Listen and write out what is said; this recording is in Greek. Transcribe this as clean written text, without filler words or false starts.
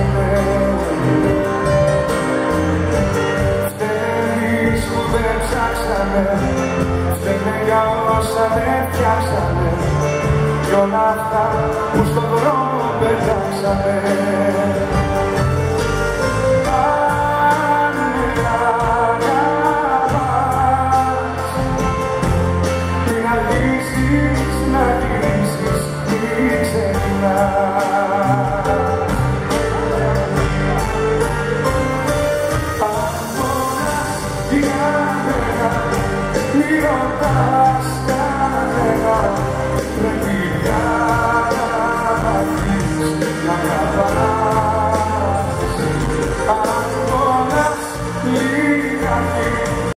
φτιάξανε. Φταίεις που δεν ψάξανε, φταίνε για όσα δεν φτιάξανε κι όλα αυτά που στον δρόμο πετάξανε. Να γυρίσεις, μη ξεχνάς. Αν πονάς για μένα, μη ρωτάς κανένα, πρέπει πια να μάθεις να αγαπάς. Αν πονάς λίγα